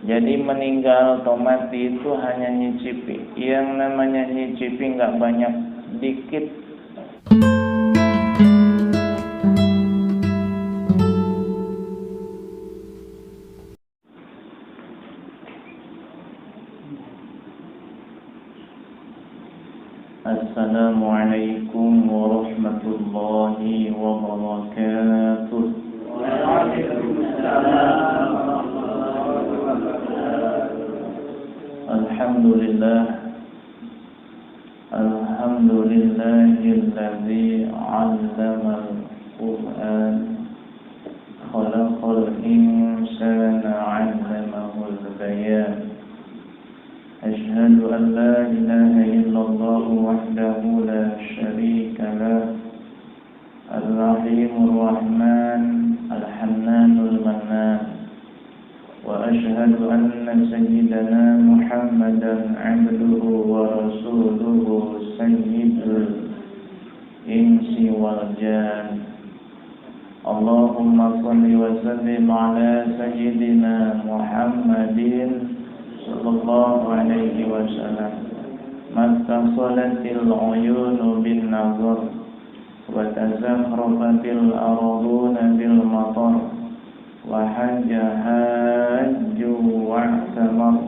Jadi meninggal atau mati itu hanya nyicipi. Yang namanya nyicipi nggak banyak, dikit. Assalamualaikum warahmatullahi wabarakatuh. Alhamdulillah, alhamdulillahilladzi 'allamal Qur'an, khalaqal insana 'allamahul bayan. Asyhadu an la ilaha illallah wahdahu la syarika lah, ar-rahimur rahman, al-hannanul mannan. Wa asyhadu anna sayyidana Muhammadan 'abduhu wa rasuluhu sayyidul insi wal jan. Allahumma shalli wa sallim ala sayyidina Muhammadin sallallahu alaihi wasallam. Mattasalatil uyunu bin nazar wa tazakhrafatil arduna bil matar wa hajja hajju wa'tamar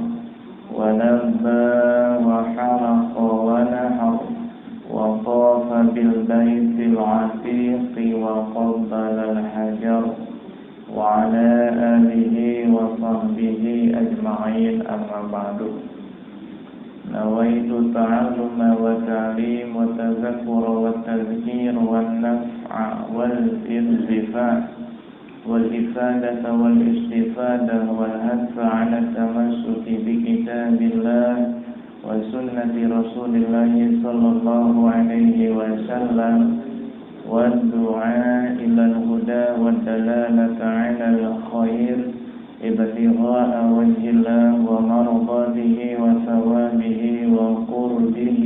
wa labba wa halaqa wa nahar wa tafa bil baitil atiq wa qabbala al hajar wa ala alihi wa sahbihi ajma'in, amma ba'du. Nawaitu ta'alluma wa ta'lim wa tazakkura wa tadhkir wa naf'a wal intifa' wal ifadata wal istifadah wal hadfa 'ala tamassuki bi kitabillah wa sunnati Rasulillah sallallahu alaihi wasallam والدعاء إلى الهدى والدلالة على الخير ابتغاء وجه الله ومرضاته وثوابه وقربه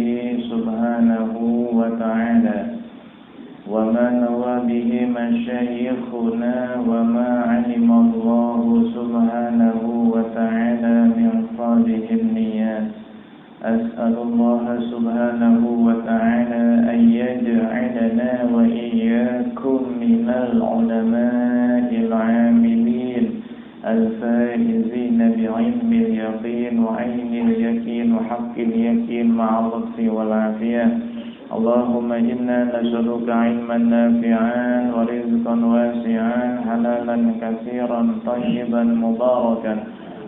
سبحانه وتعالى وما نوى به مشايخنا وما علم الله سبحانه وتعالى من صالح النيات. أسأل الله سبحانه وتعالى أن يجعلنا وإياكم من العلماء العاملين الفائزين بعلم اليقين وعين اليقين وحق اليقين مع اللطف والعافية. اللهم إنا نسألك علما نافعا ورزقا واسعا حلالا كثيرا طيبا مباركا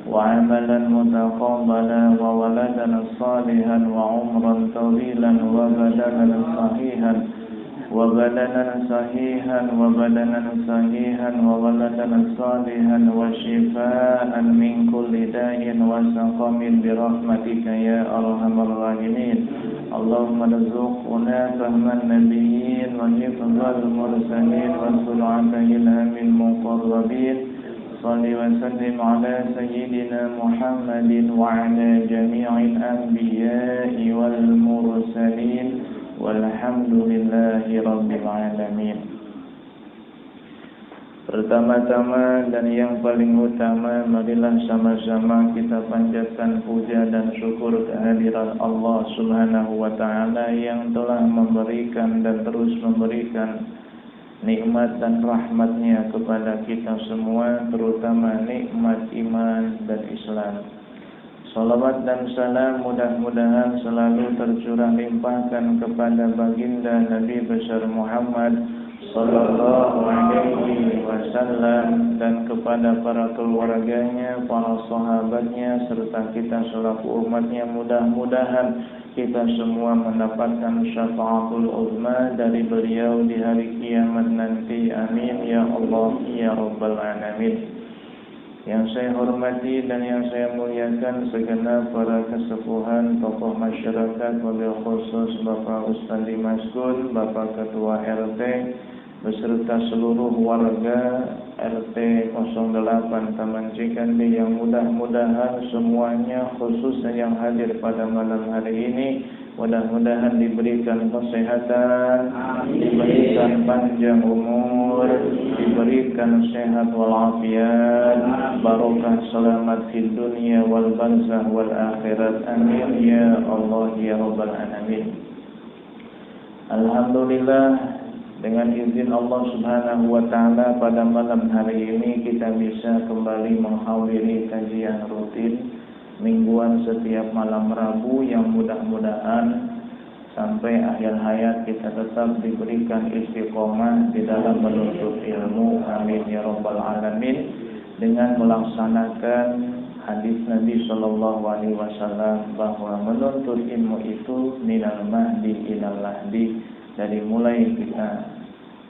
وعملا متقبلا وولدا صالحا وعمرا طويلا وبدنا صحيحا وولدا صالحا وشفاء من كل داء وسقم برحمتك يا أرحم الراحمين. اللهم ارزقنا فهم النبيين وحفظ المرسلين وسرعة إلهام المقربين. صل وسلم على سيدنا محمد وعلى جميع الأنبياء والمرسلين والحمد لله رب العالمين. Pertama-tama dan yang paling utama, marilah sama-sama kita panjatkan puja dan syukur kehadiran Allah Subhanahu wa taala yang telah memberikan dan terus memberikan nikmat dan rahmatnya kepada kita semua, terutama nikmat iman dan Islam. Salawat dan salam mudah-mudahan selalu tercurah limpahkan kepada baginda Nabi besar Muhammad sallallahu alaihi wasallam dan kepada para keluarganya, para sahabatnya serta kita selaku umatnya. Mudah-mudahan kita semua mendapatkan syafaatul uzma dari beliau di hari kiamat nanti. Amin ya Allah ya rabbal alamin. Yang saya hormati dan yang saya muliakan segenap para kesepuhan, tokoh masyarakat, wabil khusus Bapak Ustaz Dimaskun, Bapak Ketua RT, beserta seluruh warga RT 08 Taman Cikande yang mudah-mudahan semuanya, khususnya yang hadir pada malam hari ini, Mudah-mudahan diberikan kesehatan, diberikan panjang umur, diberikan sehat walafiat, barokah selamat di dunia wal barzakh wal akhirat. Amin ya Allah ya rabbal alamin. Alhamdulillah, dengan izin Allah Subhanahu wa taala pada malam hari ini kita bisa kembali menghadiri kajian rutin mingguan setiap malam Rabu yang mudah-mudahan sampai akhir hayat kita tetap diberikan istiqomah di dalam menuntut ilmu. Amin ya rabbal alamin. Dengan melaksanakan hadis Nabi sallallahu alaihi wasallam bahwa menuntut ilmu itu minal mahdi ilal lahdi, dari mulai kita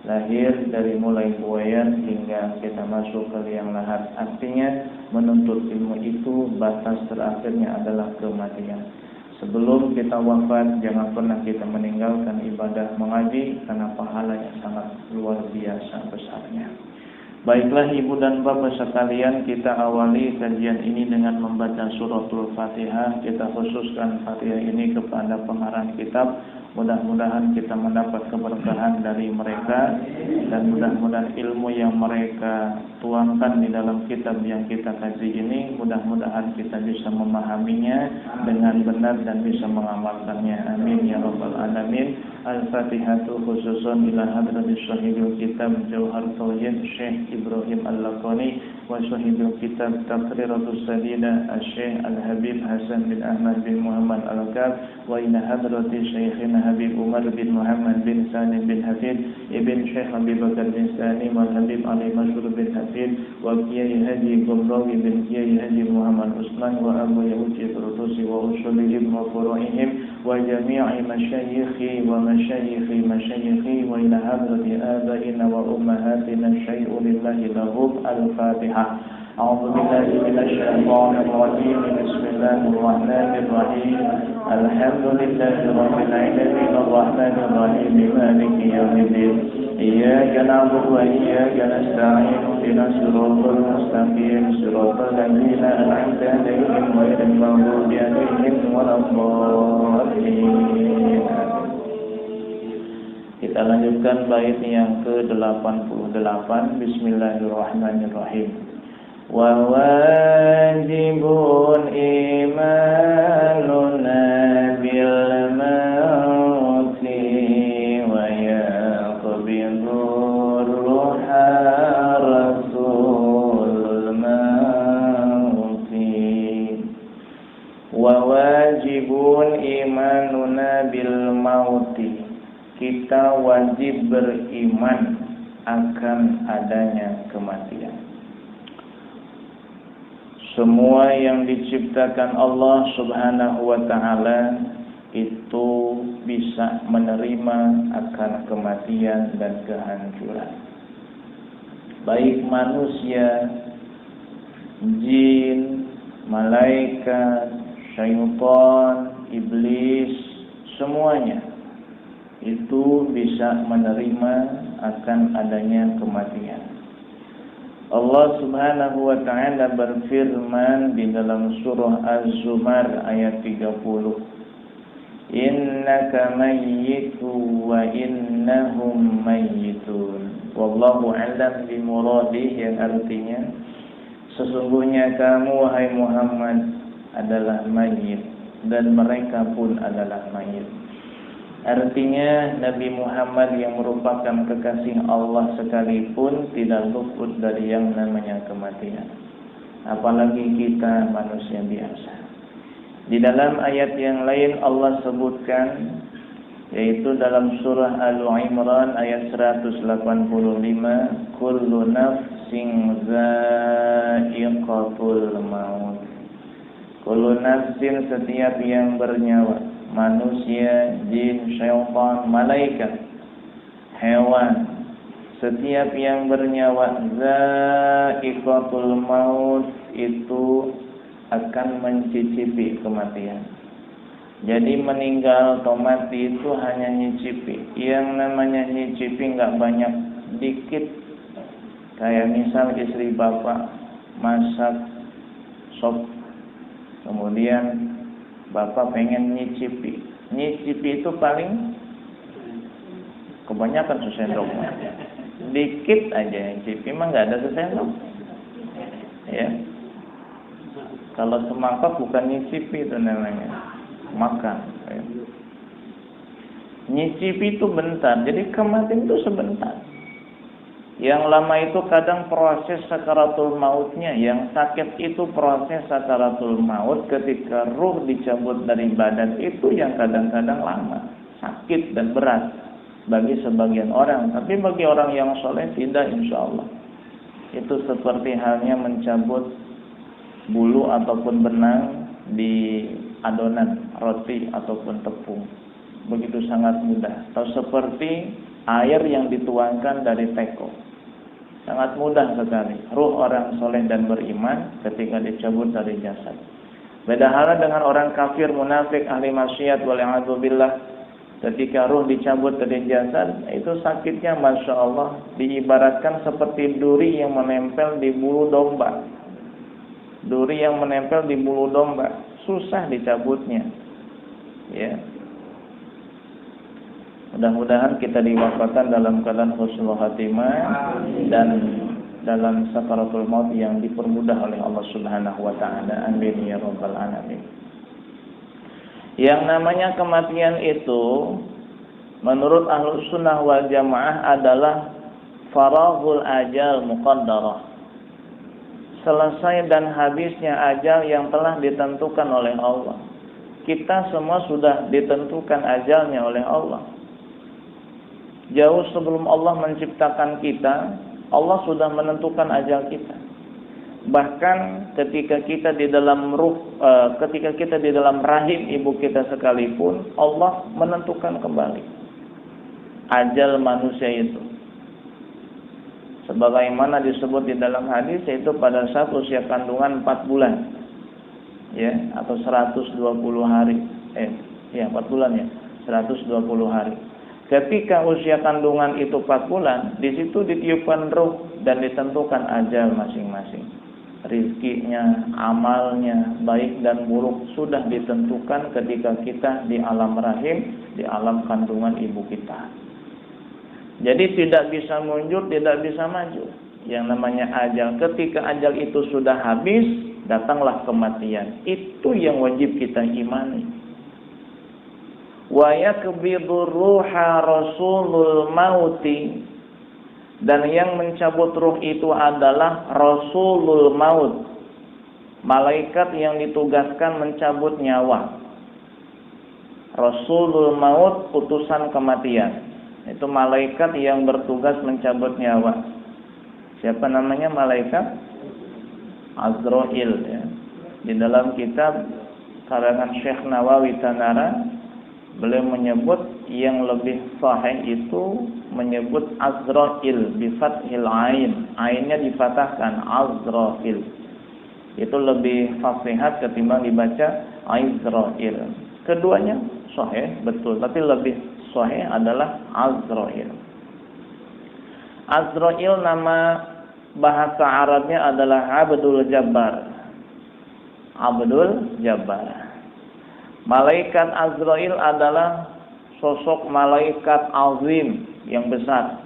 lahir, dari mulai buayan hingga kita masuk ke liang lahat. Artinya menuntut ilmu itu batas terakhirnya adalah kematian. Sebelum kita wafat, jangan pernah kita meninggalkan ibadah mengaji, karena pahalanya sangat luar biasa besarnya. Baiklah ibu dan bapak sekalian, kita awali kajian ini dengan membaca suratul Fatihah. Kita khususkan Fatihah ini kepada pengarang kitab. Mudah-mudahan kita mendapat keberkahan dari mereka, dan mudah-mudahan ilmu yang mereka tuangkan di dalam kitab yang kita kaji ini, mudah-mudahan kita bisa memahaminya dengan benar dan bisa mengamalkannya. Amin ya rabbal alamin. Al-Fatihatu khususun ila hadratis syahidul kitab Jauhar Tauhid Syekh Ibrahim Al-Laqani wa syahidul kitab Taqriratus Sadida Syekh Al-Habib Hasan bin Ahmad bin Muhammad Al-Kaf wa ila hadratis Syekhina Habib Umar bin Muhammad bin Salim bin Hafid Ibn Syekh Habib Bakar bin Salim wal Habib Ali Masyur bin Hafid wa Kiai Haji Gomrawi bin Kiai Haji Muhammad Usman wa Abu Yahudi Turutusi wa usulihim wa furu'ihim wa jami'i masyayikhi wa masyayikhi masyayikhi wa ila hadrati abaina wa ummahatina syai'u lillahi lahum. Al-Fatihah. أعوذ بالله من الشيطان الرجيم. بسم الله الرحمن الرحيم. الحمد لله رب العالمين الرحمن الرحيم مالك يوم الدين. إياك نعبد وإياك نستعين اهدنا الصراط المستقيم صراط الذين أنعمت عليهم غير المغضوب عليهم ولا الضالين. Kita lanjutkan bait yang ke-88. Bismillahirrahmanirrahim. Wa wajibun imanuna bil mauti wa yaqbidur ruha rasul mauti. Wa wajibun imanuna bil mauti. Kita wajib beriman akan adanya kematian. Semua yang diciptakan Allah Subhanahu wa ta'ala itu bisa menerima akan kematian dan kehancuran. Baik manusia, jin, malaikat, syaitan, iblis, semuanya itu bisa menerima akan adanya kematian. Allah Subhanahu wa ta'ala berfirman di dalam surah Az-Zumar ayat 30. Innaka mayyitu wa innahum mayyitun. Wallahu a'lam bimuradihi, yang artinya sesungguhnya kamu wahai Muhammad adalah mayyit dan mereka pun adalah mayyit. Artinya Nabi Muhammad yang merupakan kekasih Allah sekalipun tidak luput dari yang namanya kematian. Apalagi kita manusia biasa. Di dalam ayat yang lain Allah sebutkan, yaitu dalam surah Al-Imran ayat 185, kullu nafsin za'iqatul maut. Kullu nafsin, setiap yang bernyawa, manusia, jin, syaitan, malaikat, hewan, setiap yang bernyawa, za'iqatul maut, itu akan mencicipi kematian. Jadi meninggal atau mati itu hanya nyicipi. Yang namanya nyicipi nggak banyak, dikit. Kayak misal istri bapak masak sop, kemudian bapak pengen nyicipi, Nyicipi itu paling kebanyakan sesendok. Dikit aja nyicipi mah nggak ada sesendok. Ya. Kalau semangkok bukan nyicipi itu namanya, makan. Ya. Nyicipi itu bentar, jadi kematian itu sebentar. Yang lama itu kadang proses sakaratul mautnya, yang sakit itu proses sakaratul maut ketika ruh dicabut dari badan itu yang kadang-kadang lama, sakit dan berat bagi sebagian orang. Tapi bagi orang yang soleh tidak, insya Allah. Itu seperti halnya mencabut bulu ataupun benang di adonan roti ataupun tepung. Begitu sangat mudah. Atau seperti air yang dituangkan dari teko. Sangat mudah sekali. Ruh orang soleh dan beriman ketika dicabut dari jasad. Beda halnya dengan orang kafir, munafik, ahli maksiat, wal'iyadzubillah. Ketika ruh dicabut dari jasad, itu sakitnya Masya Allah. Diibaratkan seperti duri yang menempel di bulu domba. Duri yang menempel di bulu domba. Susah dicabutnya. Ya. Mudah-mudahan kita diwafatkan dalam keadaan husnul khatimah dan dalam sakaratul maut yang dipermudah oleh Allah Subhanahu wa taala. Amin ya rabbal alamin. Yang namanya kematian itu menurut Ahlus Sunnah wal Jamaah adalah faraghul ajal muqaddarah. Selesai dan habisnya ajal yang telah ditentukan oleh Allah. Kita semua sudah ditentukan ajalnya oleh Allah. Jauh sebelum Allah menciptakan kita, Allah sudah menentukan ajal kita. Bahkan ketika kita di dalam ketika kita di dalam rahim ibu kita sekalipun, Allah menentukan kembali ajal manusia itu. Sebagaimana disebut di dalam hadis, yaitu pada saat usia kandungan 4 bulan, ya, atau 120 hari, 4 bulan ya, 120 hari. Ketika usia kandungan itu 4 bulan, di situ ditiupkan ruh dan ditentukan ajal masing-masing. Rizkinya, amalnya, baik dan buruk sudah ditentukan ketika kita di alam rahim, di alam kandungan ibu kita. Jadi tidak bisa mundur, tidak bisa maju. Yang namanya ajal, ketika ajal itu sudah habis, datanglah kematian. Itu yang wajib kita imani. Wa yakbidu ruha rasulul mauti, dan yang mencabut ruh itu adalah rasulul maut, malaikat yang ditugaskan mencabut nyawa. Rasulul maut, utusan kematian, itu malaikat yang bertugas mencabut nyawa. Siapa namanya malaikat? Azrail, ya. Di dalam kitab karangan Syekh Nawawi Tanara, beliau menyebut yang lebih sahih itu menyebut Azrail bi fathil ain. Ainnya difatahkan Azrail. Itu lebih fasihat ketimbang dibaca Azrail. Keduanya sahih betul, tapi lebih sahih adalah Azrail. Azrail nama bahasa Arabnya adalah Abdul Jabbar. Abdul Jabbar. Malaikat Azrail adalah sosok malaikat azim yang besar.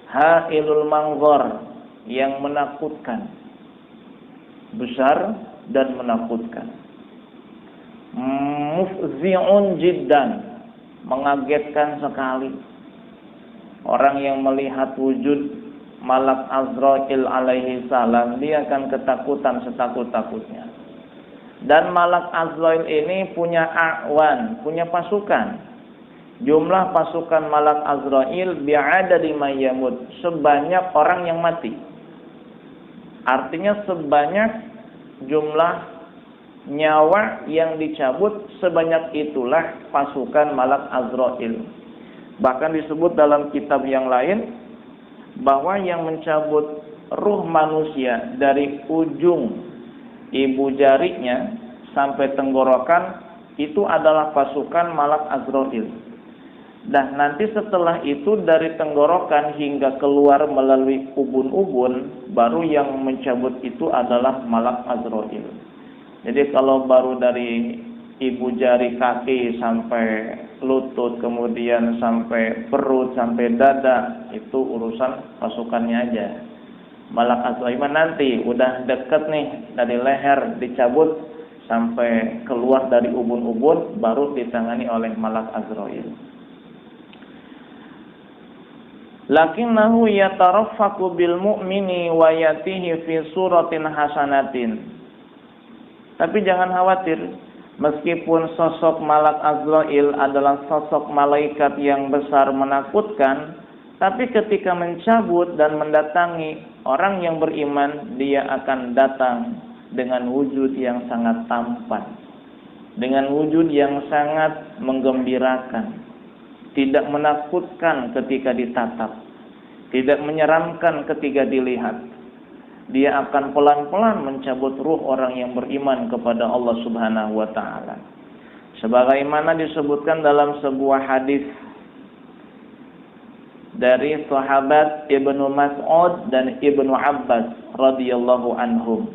Ha'ilul manzor, yang menakutkan. Besar dan menakutkan. Mufzi'un jiddan, mengagetkan sekali. Orang yang melihat wujud malak Azrail alaihi salam, dia akan ketakutan setakut-takutnya. Dan malak Azrail ini punya a'wan, punya pasukan. Jumlah pasukan malak Azrail bi'adadi mayyamut, sebanyak orang yang mati. Artinya sebanyak jumlah nyawa yang dicabut, sebanyak itulah pasukan malak Azrail. Bahkan disebut dalam kitab yang lain bahwa yang mencabut ruh manusia dari ujung ibu jarinya sampai tenggorokan itu adalah pasukan malak Azrail. Dan nanti setelah itu dari tenggorokan hingga keluar melalui ubun-ubun, baru yang mencabut itu adalah malak Azrail. Jadi kalau baru dari ibu jari kaki sampai lutut, kemudian sampai perut, sampai dada, itu urusan pasukannya aja. Malak Azrail nanti udah deket nih dari leher dicabut sampai keluar dari ubun-ubun, baru ditangani oleh Malak Azrail. Lakinnahu yataraffaku bil mu'mini wa yatihi fi suratin hasanatin. Tapi jangan khawatir, meskipun sosok Malak Azrail adalah sosok malaikat yang besar menakutkan, tapi ketika mencabut dan mendatangi orang yang beriman, dia akan datang dengan wujud yang sangat tampan, dengan wujud yang sangat menggembirakan, tidak menakutkan ketika ditatap, tidak menyeramkan ketika dilihat. Dia akan pelan-pelan mencabut ruh orang yang beriman kepada Allah Subhanahu wa taala. Sebagaimana disebutkan dalam sebuah hadis dari sahabat Ibnu Mas'ud dan Ibnu Abbas radhiyallahu anhum.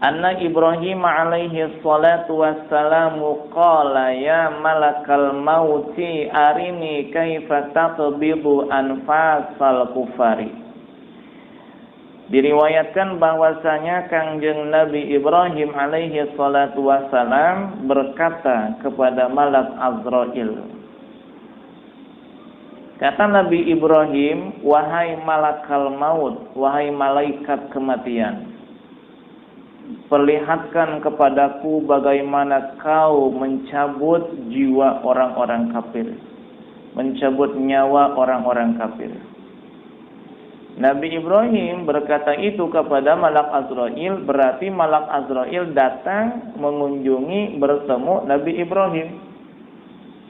Anna Ibrahim alaihi salatu wassalamu qala ya malakal mauti arini kaifa taqbidu anfasal kufari. Diriwayatkan bahwasanya Kangjeng Nabi Ibrahim alaihi salatu wassalam berkata kepada Malak Azrail. Kata Nabi Ibrahim, wahai malakal maut, wahai malaikat kematian, perlihatkan kepadaku bagaimana kau mencabut jiwa orang-orang kafir, mencabut nyawa orang-orang kafir. Nabi Ibrahim berkata itu kepada Malak Azrail, berarti Malak Azrail datang mengunjungi bertemu Nabi Ibrahim.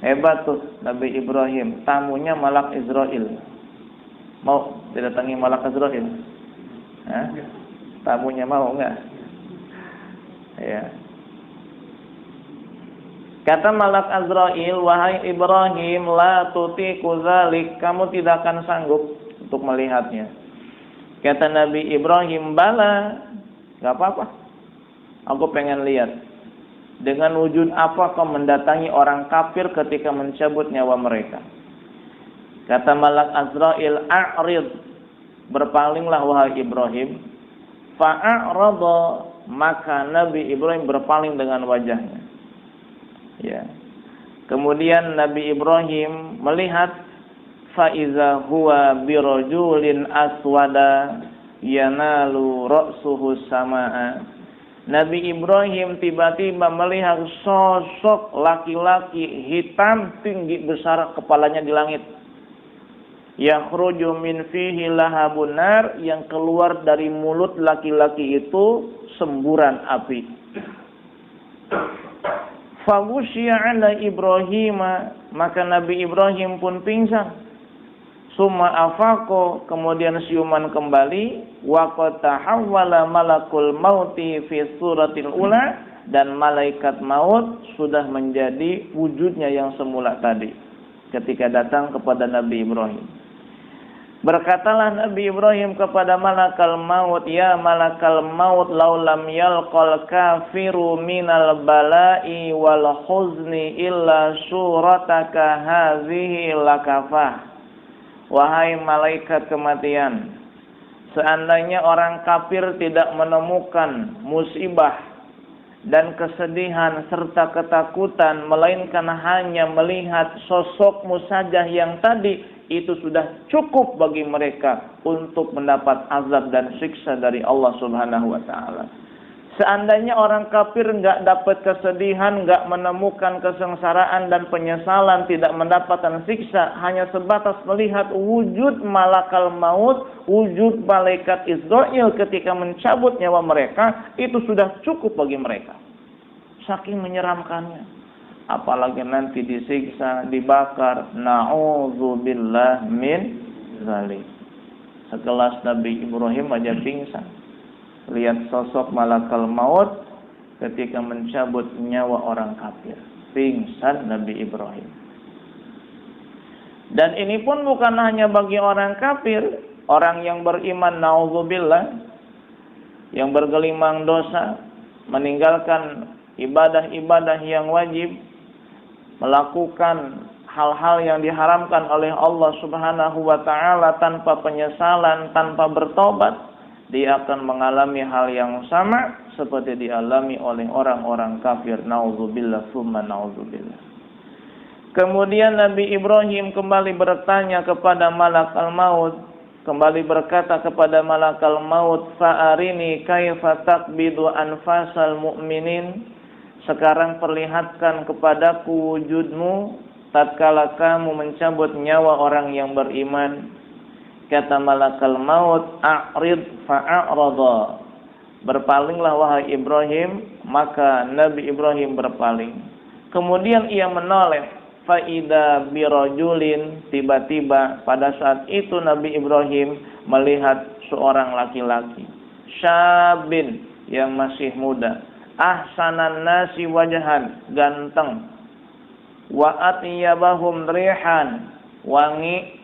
Hebat tuh Nabi Ibrahim, tamunya Malak Azrail. Mau didatangi Malak Azrail? Hah? Tamunya mau enggak? Ya. Kata Malak Azrail, wahai Ibrahim, la tutiku zalik, kamu tidak akan sanggup untuk melihatnya. Kata Nabi Ibrahim, bala, gak apa-apa, aku pengen lihat. Dengan wujud apa kau mendatangi orang kafir ketika mencabut nyawa mereka? Kata Malak Azrail, a'rid, berpalinglah wahai Ibrahim. Fa'a'rada, maka Nabi Ibrahim berpaling dengan wajahnya. Ya. Kemudian Nabi Ibrahim melihat faiza huwa birajulin aswada yanalu ra'suhu samaa. Nabi Ibrahim tiba-tiba melihat sosok laki-laki hitam tinggi besar, kepalanya di langit. Yakhruju min fihi lahabun nar, yang keluar dari mulut laki-laki itu semburan api. Fagusya ala Ibrahim, maka Nabi Ibrahim pun pingsan. Summa afaqo, kemudian siuman kembali. Wa qad tahawwala malakul mauti fi suratil ula, dan malaikat maut sudah menjadi wujudnya yang semula tadi ketika datang kepada Nabi Ibrahim. Berkatalah Nabi Ibrahim kepada malakal maut, ya malakal maut, laulam yalqal kafiru minal bala'i wal huzni illa surataka hazihi lakafah. Wahai malaikat kematian, seandainya orang kafir tidak menemukan musibah dan kesedihan serta ketakutan, melainkan hanya melihat sosokmu saja yang tadi, itu sudah cukup bagi mereka untuk mendapat azab dan siksa dari Allah Subhanahu wa ta'ala. Seandainya orang kafir enggak dapat kesedihan, enggak menemukan kesengsaraan dan penyesalan, tidak mendapatkan siksa, hanya sebatas melihat wujud malakal maut, wujud malaikat Israel ketika mencabut nyawa mereka, itu sudah cukup bagi mereka. Saking menyeramkannya. Apalagi nanti disiksa, dibakar. Na'udzubillah min zalik. Sekelas Nabi Ibrahim aja pingsan lihat sosok malakal maut ketika mencabut nyawa orang kafir. Pingsan Nabi Ibrahim. Dan ini pun bukan hanya bagi orang kafir, orang yang beriman, na'udzubillah, yang bergelimang dosa, meninggalkan ibadah-ibadah yang wajib, melakukan hal-hal yang diharamkan oleh Allah Subhanahu wa taala tanpa penyesalan, tanpa bertobat, dia akan mengalami hal yang sama seperti dialami oleh orang-orang kafir. Nauzubillah tsumma nauzubillah. Kemudian Nabi Ibrahim kembali bertanya kepada malakal maut, kembali berkata kepada malakal maut, fa'arini kaifa taqbidu anfasal mu'minin. Sekarang perlihatkan kepadaku wujudmu tatkala kamu mencabut nyawa orang yang beriman. Kata malakal maut, a'rid fa'a'rada. Berpalinglah wahai Ibrahim, maka Nabi Ibrahim berpaling. Kemudian ia menoleh, faida birajulin, tiba-tiba pada saat itu Nabi Ibrahim melihat seorang laki-laki, syabin, yang masih muda, ahsanan nasi wajahan, ganteng, wa atyabahum rihan, wangi,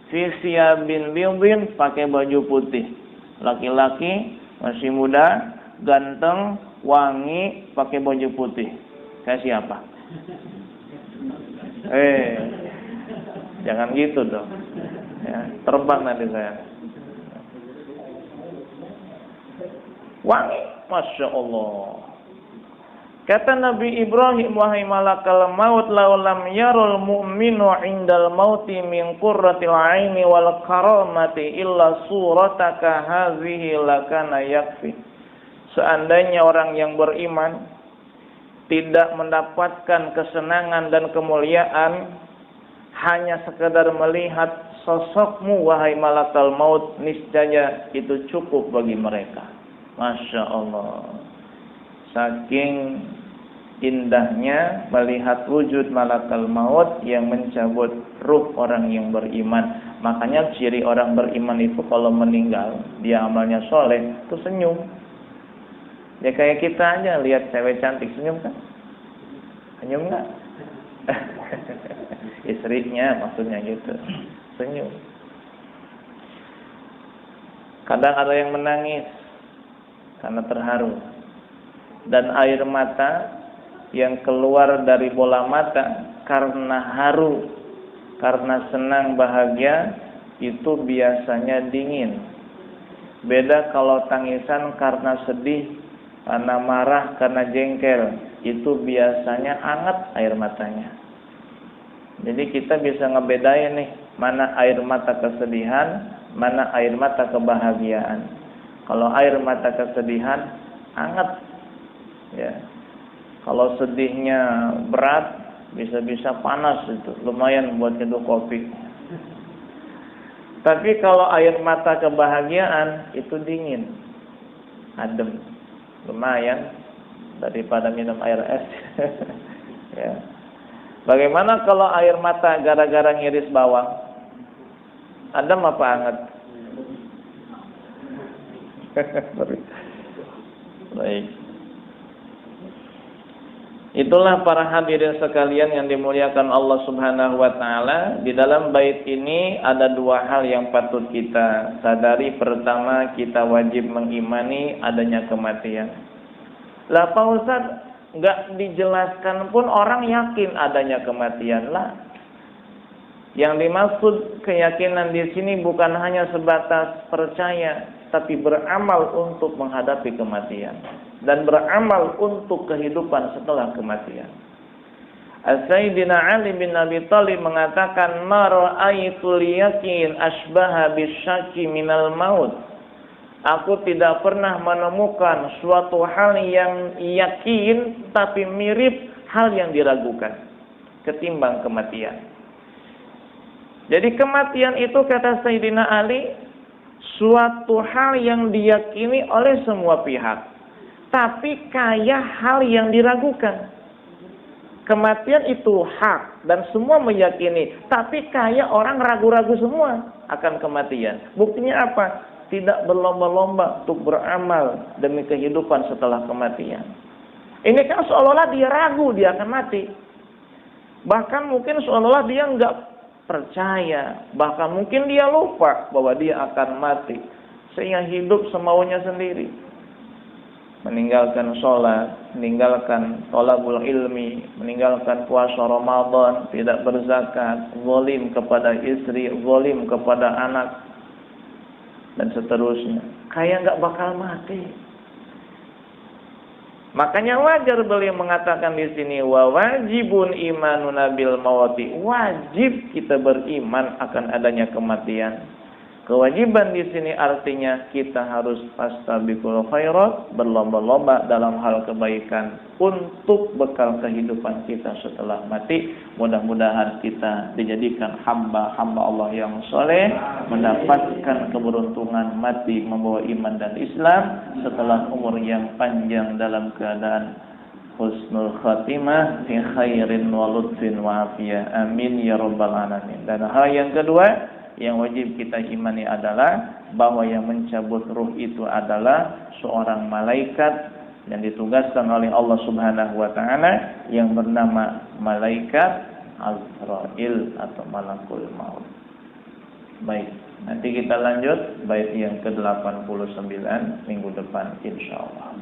fi siyabin bidin, pakai baju putih. Laki-laki masih muda, ganteng, wangi, pakai baju putih. Kayak siapa? Jangan gitu dong. Ya, terbang nanti saya. Wangi, Masya Allah. Kata Nabi Ibrahim, wahai malakal maut, laulam yarul mu'minu indal mauti min qurratil aini wal karamati illa surataka hazihi lakana yakfi. Seandainya orang yang beriman tidak mendapatkan kesenangan dan kemuliaan hanya sekedar melihat sosokmu wahai malakal maut, niscaya itu cukup bagi mereka. Masya Allah. Saking indahnya melihat wujud malakal maut yang mencabut ruh orang yang beriman. Makanya ciri orang beriman itu kalau meninggal, dia amalnya soleh, itu senyum. Ya kayak kita aja lihat cewek cantik senyum kan? Senyum nggak? Istrinya maksudnya gitu, senyum. Kadang ada yang menangis karena terharu, dan air mata yang keluar dari bola mata karena haru, karena senang bahagia, itu biasanya dingin. Beda kalau tangisan karena sedih, karena marah, karena jengkel, itu biasanya hangat air matanya. Jadi kita bisa ngebedain nih, mana air mata kesedihan, mana air mata kebahagiaan. Kalau air mata kesedihan, hangat. Ya. Kalau sedihnya berat, bisa-bisa panas itu, lumayan buat nyeduh kopi. Tapi kalau air mata kebahagiaan, itu dingin, adem. Lumayan daripada minum air es. Ya. Bagaimana kalau air mata gara-gara ngiris bawang? Adem apa hangat? Baik. Itulah para hadirin sekalian yang dimuliakan Allah Subhanahu wa taala. Di dalam bait ini ada dua hal yang patut kita sadari. Pertama, kita wajib mengimani adanya kematian. Lah Pak Ustaz, enggak dijelaskan pun orang yakin adanya kematian lah. Yang dimaksud keyakinan di sini bukan hanya sebatas percaya, tapi beramal untuk menghadapi kematian dan beramal untuk kehidupan setelah kematian. Sayyidina Ali bin Abi Thalib mengatakan, "Ma ra'aitul yaqin asbaha bisyaki minal maut." Aku tidak pernah menemukan suatu hal yang yakin tapi mirip hal yang diragukan ketimbang kematian. Jadi kematian itu, kata Sayyidina Ali, suatu hal yang diyakini oleh semua pihak, tapi kayak hal yang diragukan. Kematian itu hak dan semua meyakini, tapi kayak orang ragu-ragu semua akan kematian. Buktinya apa? Tidak berlomba-lomba untuk beramal demi kehidupan setelah kematian. Ini kan seolah-olah dia ragu dia akan mati. Bahkan mungkin seolah-olah dia enggak percaya, bahkan mungkin dia lupa bahwa dia akan mati, sehingga hidup semaunya sendiri. meninggalkan sholat, meninggalkan thalabul ilmi, meninggalkan puasa Ramadan, tidak berzakat, zalim kepada istri, zalim kepada anak, dan seterusnya, kayak nggak bakal mati. Makanya wajar beliau mengatakan di sini, wa wajibun imanuna bil mawati, wajib kita beriman akan adanya kematian. Kewajiban di sini artinya kita harus fastabiqul khairat, berlomba-lomba dalam hal kebaikan untuk bekal kehidupan kita setelah mati. Mudah-mudahan kita dijadikan hamba-hamba Allah yang soleh, mendapatkan keberuntungan mati membawa iman dan Islam setelah umur yang panjang dalam keadaan husnul khatimah fi khairin wa lutfin wa afiyah. Amin ya rabbal alamin. Dan hal yang kedua yang wajib kita imani adalah bahwa yang mencabut ruh itu adalah seorang malaikat yang ditugaskan oleh Allah Subhanahu wa taala yang bernama malaikat Azrail atau malakul maut. Baik, nanti kita lanjut bait yang ke-89 minggu depan insyaallah.